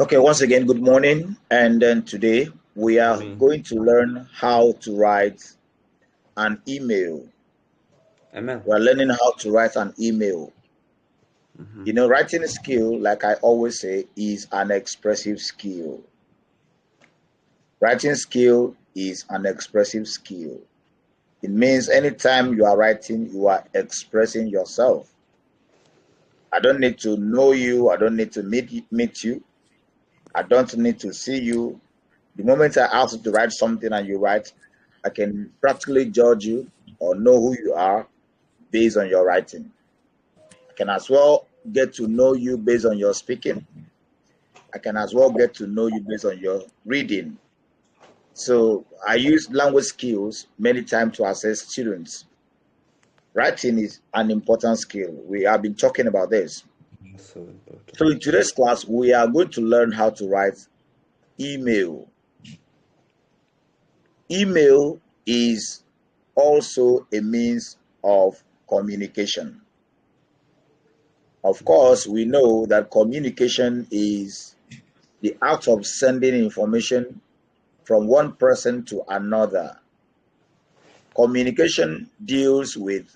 Okay, once again, good morning. And then today we are Morning. going to learn how to write an email. Amen. We're learning how to write an email. Mm-hmm. Writing skill, like I always say, is an expressive skill. Writing skill is an expressive skill. It means anytime you are writing, you are expressing yourself. I don't need to know you. I don't need to meet you. I don't need to see you. The moment I ask you to write something and you write, I can practically judge you or know who you are based on your writing. I can as well get to know you based on your speaking. I can as well get to know you based on your reading. So I use language skills many times to assess students. Writing is an important skill. We have been talking about this. So important. So in today's class, we are going to learn how to write email. Email is also a means of communication. Of course, we know that communication is the act of sending information from one person to another. Communication deals with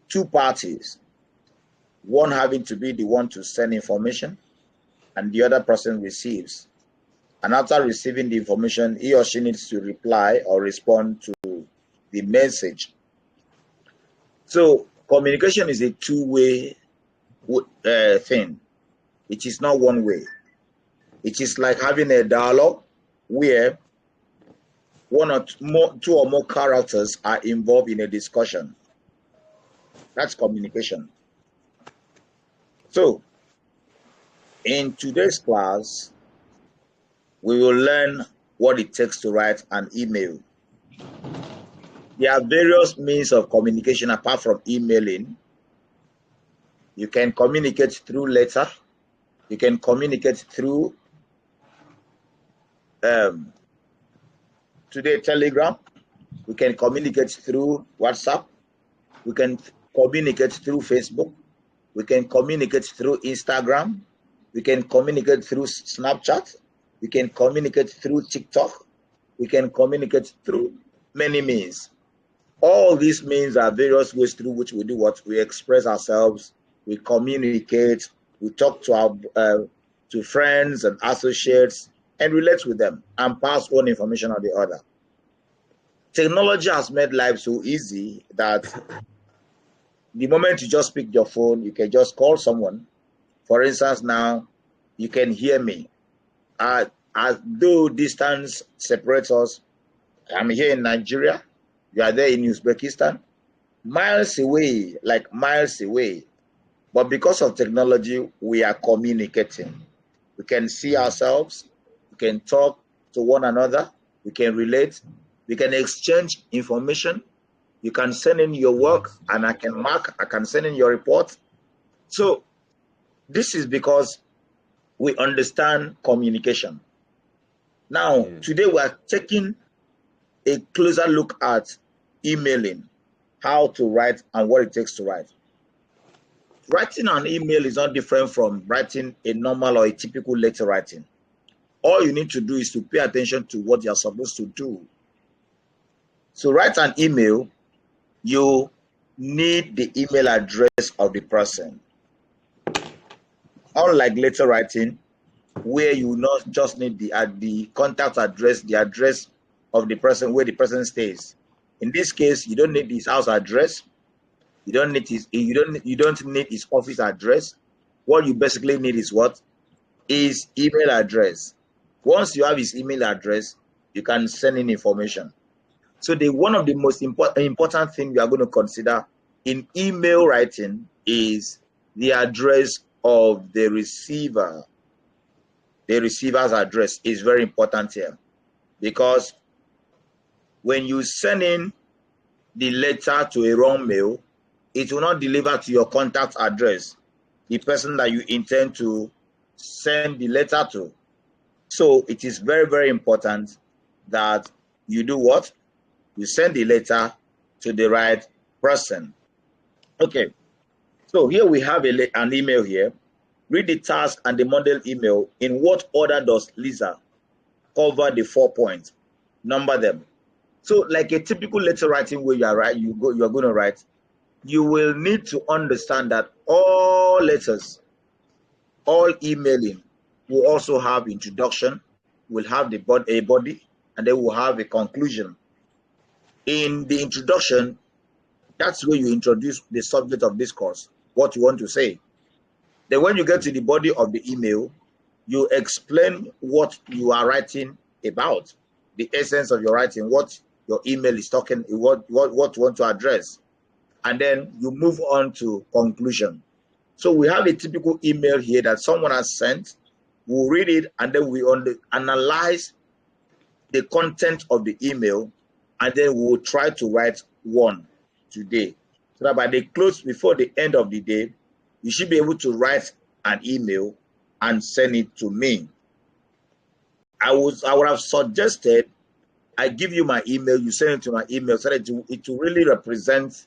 two parties, one having to be the one to send information and the other person receives. And after receiving the information, he or she needs to reply or respond to the message. So communication is a two-way thing. It is not one way. It is like having a dialogue where two or more characters are involved in a discussion. That's communication. So in today's class, we will learn what it takes to write an email. There are various means of communication apart from emailing. You can communicate through letter. You can communicate through um, today Telegram. We can communicate through WhatsApp. We can communicate through Facebook. We can communicate through Instagram. We can communicate through Snapchat. We can communicate through TikTok. We can communicate through many means. All these means are various ways through which we do what? We express ourselves, we communicate, we talk to friends and associates and relate with them and pass one information or the other. Technology has made life so easy that the moment you just pick your phone, you can just call someone. For instance, now you can hear me. Though distance separates us, I'm here in Nigeria, you are there in Uzbekistan, miles away, like miles away. But because of technology, we are communicating. We can see ourselves, we can talk to one another, we can relate, we can exchange information. You can send in your work and I can mark, I can send in your report. So this is because we understand communication. Now, Yeah. today we are taking a closer look at emailing, how to write and what it takes to write. Writing an email is not different from writing a normal or a typical letter writing. All you need to do is to pay attention to what you're supposed to do. So write an email, you need the email address of the person. Unlike letter writing, where you not just need the contact address, the address of the person where the person stays. In this case, you don't need his house address. You don't need his office address. What you basically need is what? His email address. Once you have his email address, you can send in information. So the one of the most important thing we are going to consider in email writing is the address of the receiver. The receiver's address is very important here because when you send in the letter to a wrong mail, it will not deliver to your contact address, the person that you intend to send the letter to. So it is very, very important that you do what? You send the letter to the right person. Okay, so here we have an email here. Read the task and the model email. In what order does Lisa cover the 4 points? Number them. So, like a typical letter writing where you are going to write, you will need to understand that all letters, all emailing will also have introduction, will have a body, and then will have a conclusion. In the introduction, that's where you introduce the subject of discourse, what you want to say. Then when you get to the body of the email, you explain what you are writing about, the essence of your writing, what your email is talking, what you want to address. And then you move on to conclusion. So we have a typical email here that someone has sent. We'll read it, and then we analyze the content of the email, and then we will try to write one today. So that by the close, before the end of the day, you should be able to write an email and send it to me. I would have suggested I give you my email, you send it to my email, so that it will really represent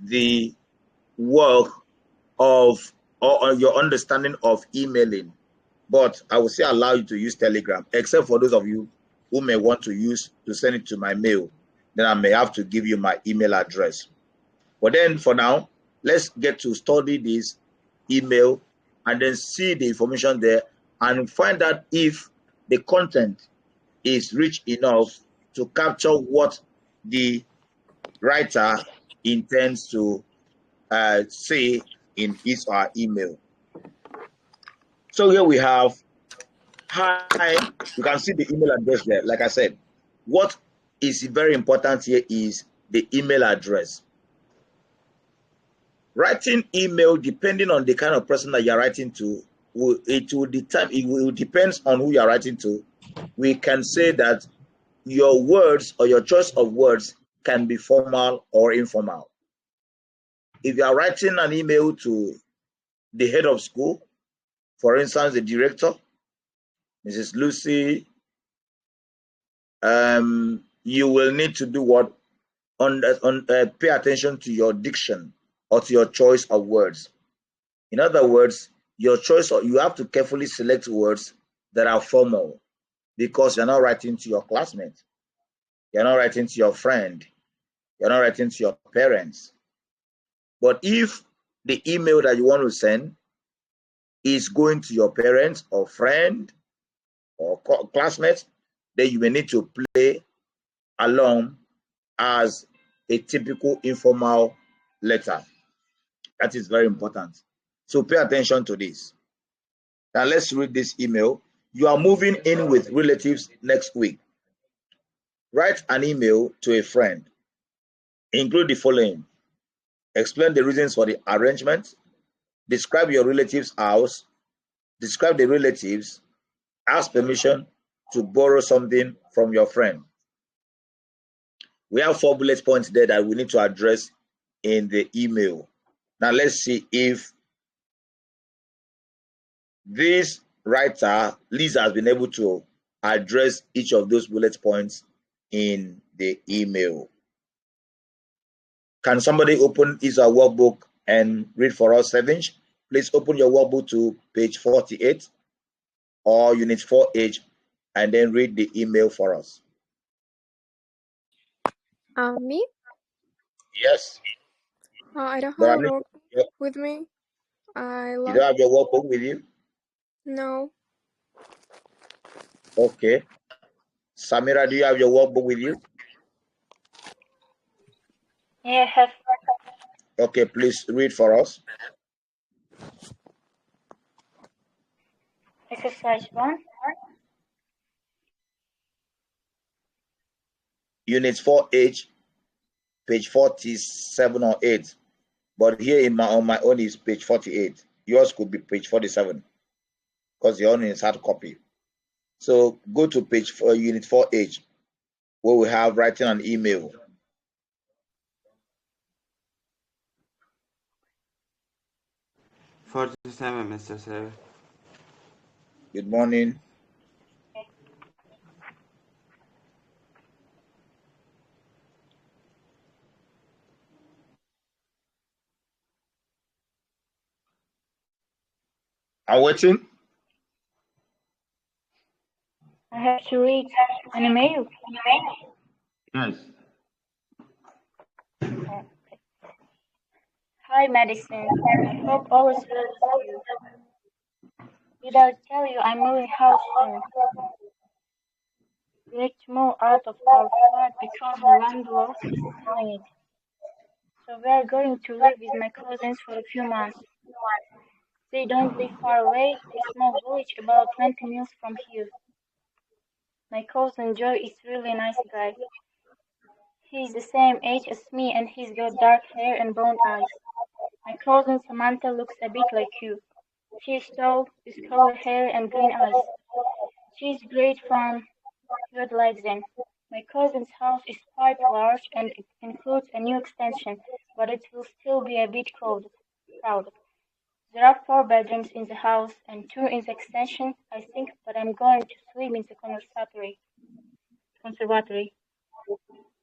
the work of or your understanding of emailing. But I will still allow you to use Telegram, except for those of you who may want to send it to my mail. Then I may have to give you my email address. But then for now, let's get to study this email and then see the information there and find out if the content is rich enough to capture what the writer intends to say in his or her email. So here we have, hi, you can see the email address there. Like I said, what is very important here is the email address. Writing email, depending on the kind of person that you're writing to, it will depend on who you're writing to. We can say that your words or your choice of words can be formal or informal. If you are writing an email to the head of school, for instance, the director, Mrs. Lucy, you will need to do what? Pay attention to your diction or to your choice of words. In other words, you have to carefully select words that are formal, because you're not writing to your classmate, you're not writing to your friend, you're not writing to your parents. But if the email that you want to send is going to your parents or friend or classmates, then you may need to play along as a typical informal letter. That is very important. So pay attention to this. Now let's read this email. You are moving in with relatives next week. Write an email to a friend. Include the following. Explain the reasons for the arrangement. Describe your relative's house. Describe the relatives. Ask permission to borrow something from your friend. We have 4 bullet points there that we need to address in the email. Now let's see if this writer, Lisa, has been able to address each of those bullet points in the email. Can somebody open his workbook and read for us, Sevinch? Please open your workbook to page 48 or unit 4H and then read the email for us. Me? Yes. I don't have a workbook with me. You don't have your workbook with you? No. Okay. Samira, do you have your workbook with you? Yes. Okay, please read for us. Exercise 1. Unit 4H, page 47 or 8. But here on my own is page 48. Yours could be page 47 because your own is hard copy. So go to page 4, unit 4H, where we have writing an email. Mr. Sir. Good morning. I'm waiting. I have to read an email. Yes. Hi, Madison. I hope all is well with you. Did I tell you I'm moving house soon? We need to move out of our flat because the landlord is selling it. So we are going to live with my cousins for a few months. They don't live far away, a small village about 20 miles from here. My cousin Joe is really a nice guy. He's the same age as me and he's got dark hair and brown eyes. My cousin Samantha looks a bit like you. She's tall, with curly hair and green eyes. She's great fun. You'd like them. My cousin's house is quite large and it includes a new extension, but it will still be a bit crowded. There are 4 bedrooms in the house and 2 in the extension, I think, but I'm going to swim in the conservatory.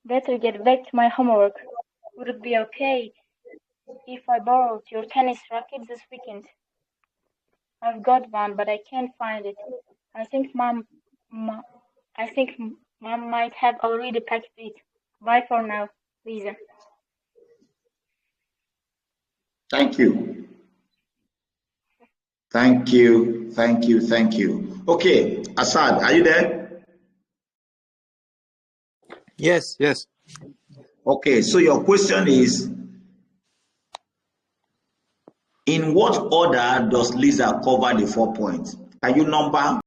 Better get back to my homework. Would it be okay if I borrowed your tennis racket this weekend? I've got one, but I can't find it. I think Mom might have already packed it. Bye for now, Lisa. Thank you. Thank you. Thank you. Thank you. Okay, Assad, are you there? Yes, yes. Okay, so your question is, in what order does Lisa cover the 4 points? Can you number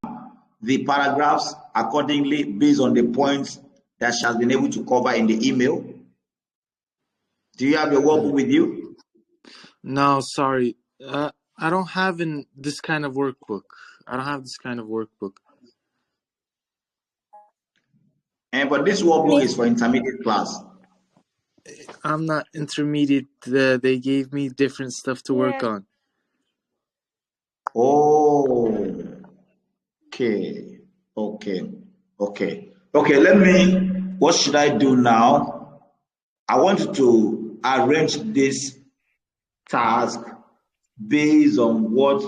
the paragraphs accordingly based on the points that she has been able to cover in the email? Do you have your workbook with you? No, sorry. I don't have this kind of workbook. I don't have this kind of workbook. But this workbook is for intermediate class. I'm not intermediate. They gave me different stuff to work on. Oh, okay. What should I do now? I want you to arrange this task based on what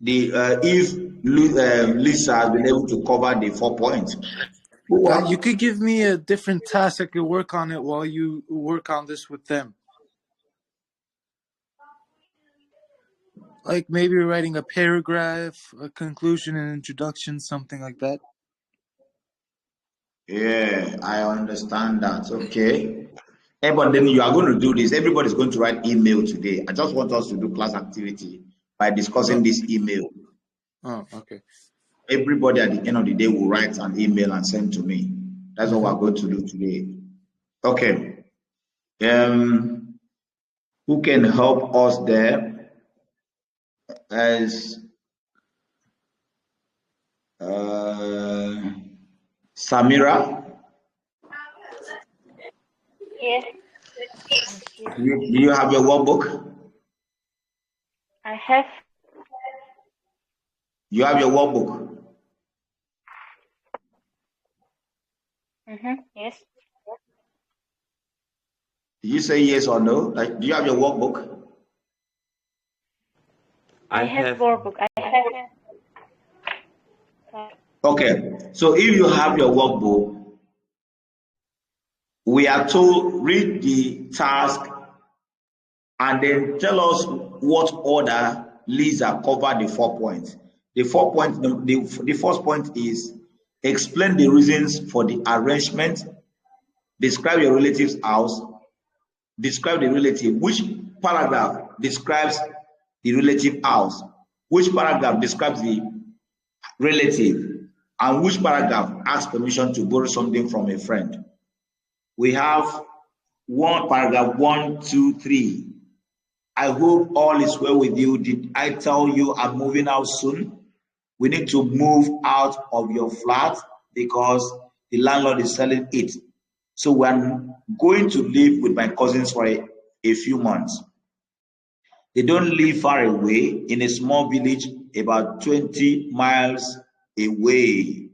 if Lisa has been able to cover the 4 points. You could give me a different task. I could work on it while you work on this with them. Like maybe writing a paragraph, a conclusion, an introduction, something like that. Yeah, I understand that. Okay. But then you are going to do this. Everybody's going to write email today. I just want us to do class activity by discussing this email. Oh, okay. Everybody at the end of the day will write an email and send to me. That's what we're going to do today. Okay. Who can help us there? As Samira? Yes. Do you have your workbook? I have. You have your workbook? Yes. Did you say yes or no? Like, do you have your workbook? I have workbook. I have. Okay, so if you have your workbook, we are told read the task and then tell us what order Lisa covered the 4 points. The 4 points, the first point is explain the reasons for the arrangement, describe your relative's house, describe the relative. Which paragraph describes the relative house? Which paragraph describes the relative? And which paragraph asks permission to borrow something from a friend? We have paragraph 1, 2, 3. I hope all is well with you. Did I tell you I'm moving out soon? We need to move out of your flat because the landlord is selling it. So we're going to live with my cousins for a few months. They don't live far away, in a small village about 20 miles away.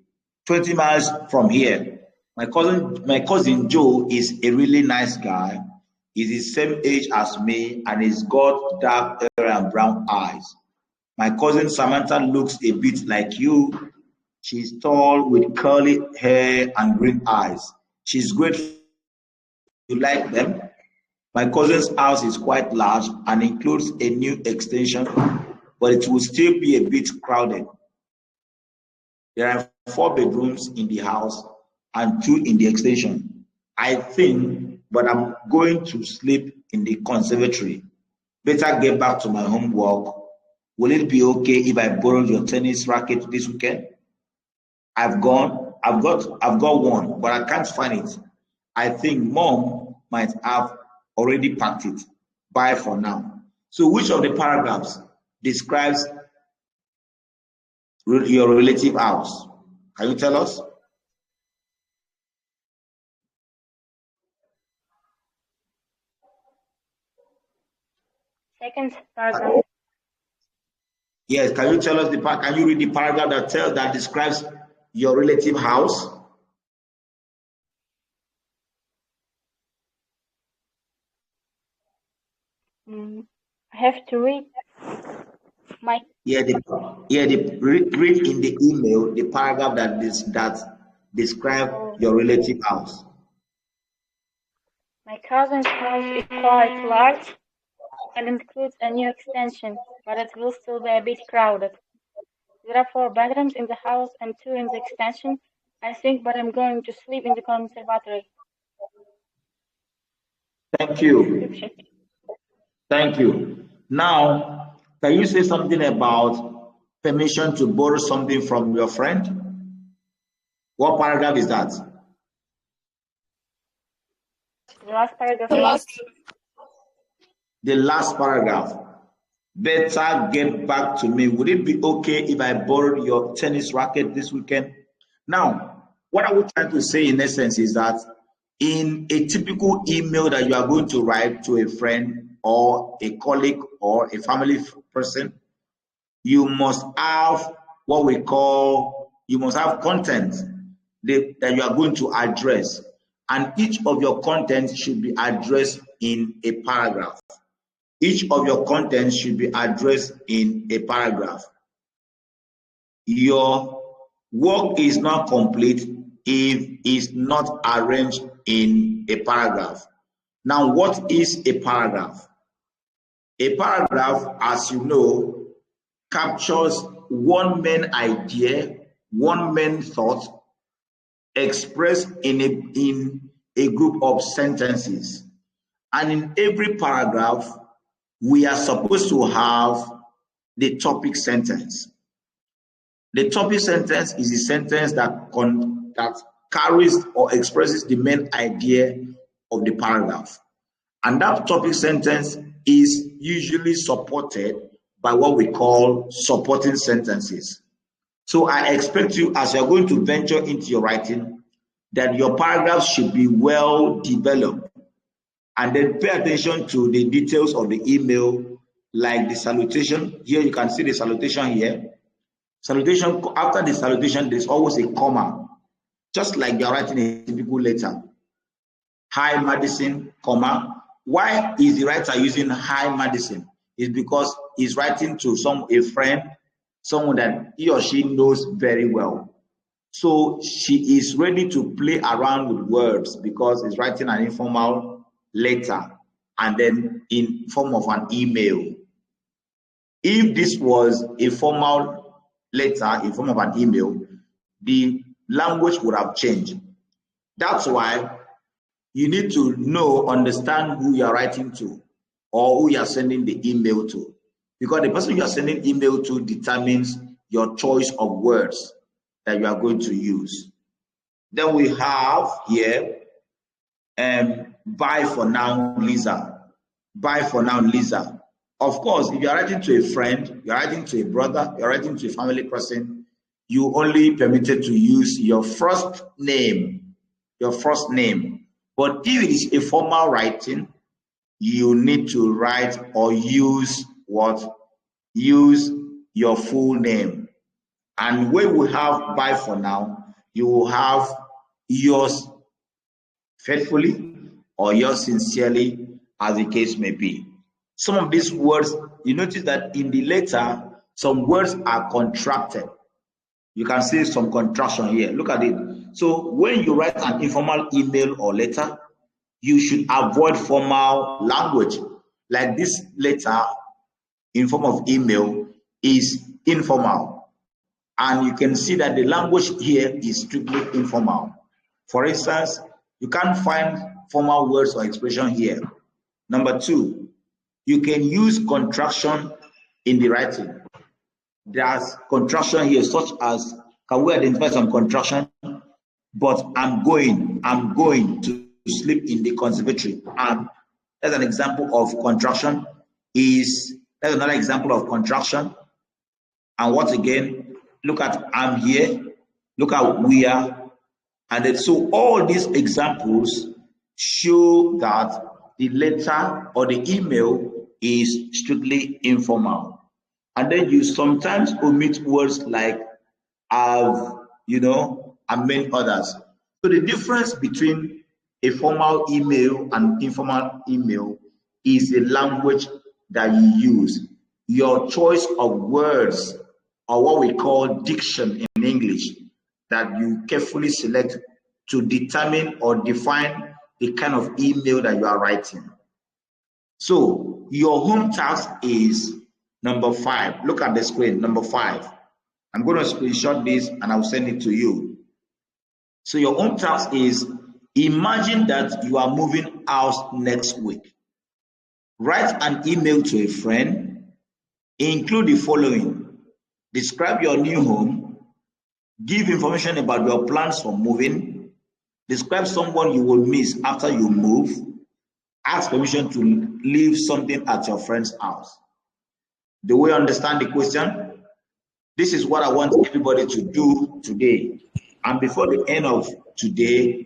20 miles from here. My cousin Joe is a really nice guy. He's the same age as me and he's got dark hair and brown eyes. My cousin Samantha looks a bit like you. She's tall with curly hair and green eyes. She's great. You like them? My cousin's house is quite large and includes a new extension, but it will still be a bit crowded. There are 4 bedrooms in the house and 2 in the extension. I think, but I'm going to sleep in the conservatory. Better get back to my homework. Will it be okay if I borrow your tennis racket this weekend? I've got one, but I can't find it. I think Mom might have already packed it. Bye for now. So which of the paragraphs describes your relative house? Can you tell us? Second paragraph. Yes, can you tell us can you read the paragraph that describes your relative house? I have to read my. Read in the email the paragraph that describes your relative house. My cousin's house is quite large and includes a new extension, but it will still be a bit crowded. There are 4 bedrooms in the house and 2 in the extension, I think, but I'm going to sleep in the conservatory. Thank you. Thank you. Now, can you say something about permission to borrow something from your friend? What paragraph is that? The last paragraph. The last paragraph. Better get back to me. Would it be okay if I borrowed your tennis racket this weekend? Now, what I was trying to say in essence is that in a typical email that you are going to write to a friend or a colleague or a family person, you must have what we call, you must have content that you are going to address. And each of your contents should be addressed in a paragraph. Each of your contents should be addressed in a paragraph. Your work is not complete if it's not arranged in a paragraph. Now, what is a paragraph? A paragraph, as you know, captures one main idea, one main thought expressed in a group of sentences. And in every paragraph, we are supposed to have the topic sentence. The topic sentence is a sentence that carries or expresses the main idea of the paragraph. And that topic sentence is usually supported by what we call supporting sentences. So I expect you, as you're going to venture into your writing, that your paragraphs should be well developed. And then pay attention to the details of the email, like the salutation. Here you can see the salutation here. Salutation, after the salutation, there's always a comma, just like you're writing a typical letter. Hi, Madison, comma. Why is the writer using hi, Madison? It's because he's writing to a friend, someone that he or she knows very well. So she is ready to play around with words because he's writing an informal letter and then in form of an email. If this was a formal letter in form of an email, the language would have changed. That's why you need to understand who you are writing to or who you are sending the email to, because the person you are sending email to determines your choice of words that you are going to use. Then we have here, bye for now, Lisa. Bye for now, Lisa. Of course, if you're writing to a friend, you're writing to a brother, you're writing to a family person, you only permitted to use your first name, But if it is a formal writing, you need to write or use what? Use your full name. And when we have bye for now, you will have yours faithfully or yours sincerely, as the case may be. Some of these words, you notice that in the letter, Some words are contracted. You can see some contraction here. Look at it. So when you write an informal email or letter, you should avoid formal language. Like this letter in form of email is informal. And you can see that the language here is strictly informal. For instance, you can't find formal words or expression here. Number two, you can use contraction in the writing. There's contraction here, such as, can we identify some contraction? But I'm going to sleep in the conservatory. And that's an example of contraction. That's another example of contraction. And what again? Look at I'm here. Look at we are. And then, so all these examples show that the letter or the email is strictly informal. And then you sometimes omit words like have, and many others. So the difference between a formal email and informal email is the language that you use. Your choice of words, or what we call diction in English, that you carefully select to determine or define the kind of email that you are writing. So your home task is number 5. Look at the screen, number 5. I'm going to screenshot this and I'll send it to you. So your home task is, imagine that you are moving house next week. Write an email to a friend. Include the following: describe your new home, give information about your plans for moving, describe someone you will miss after you move, ask permission to leave something at your friend's house. Do we understand the question? This is what I want everybody to do today. And before the end of today,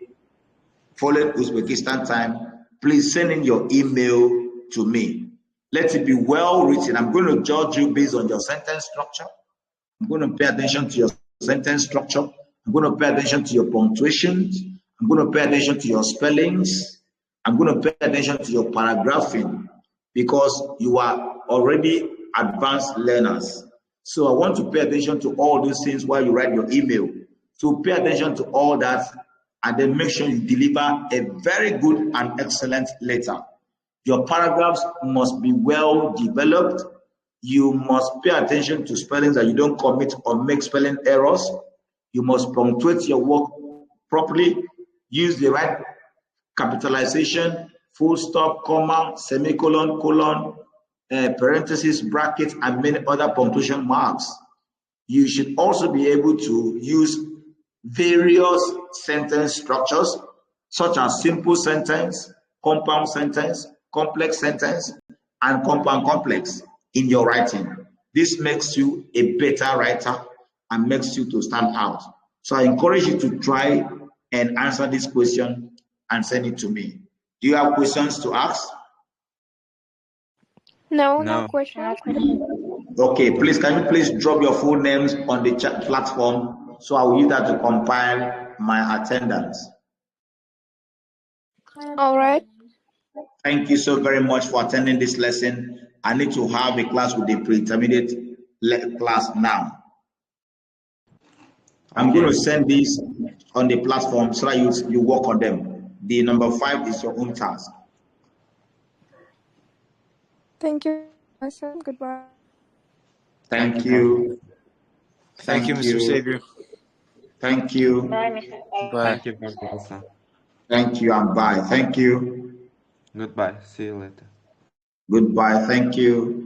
following Uzbekistan time, please send in your email to me. Let it be well written. I'm going to judge you based on your sentence structure. I'm going to pay attention to your sentence structure. I'm going to pay attention to your punctuations. I'm going to pay attention to your spellings. I'm going to pay attention to your paragraphing, because you are already advanced learners. So I want to pay attention to all these things while you write your email. So pay attention to all that, and then make sure you deliver a very good and excellent letter. Your paragraphs must be well developed. You must pay attention to spellings, that you don't commit or make spelling errors. You must punctuate your work properly. Use the right capitalization, full stop, comma, semicolon, colon, parentheses, brackets, and many other punctuation marks. You should also be able to use various sentence structures, such as simple sentence, compound sentence, complex sentence, and compound complex in your writing. This makes you a better writer and makes you to stand out. So I encourage you to try and answer this question and send it to me. Do you have questions to ask? No questions. Okay, please, can you please drop your full names on the chat platform, so I will use that to compile my attendance. All right. Thank you so very much for attending this lesson. I need to have a class with the pre-intermediate class now. I'm going to send this on the platform so that you work on them. The number 5 is your own task. Thank you. Goodbye. Thank you. Thank you, Mr. Savior. Thank you. Bye, Mr. Bye. Thank you, Mr. Hassan. Thank you and bye. Thank you. Goodbye. See you later. Goodbye. Thank you.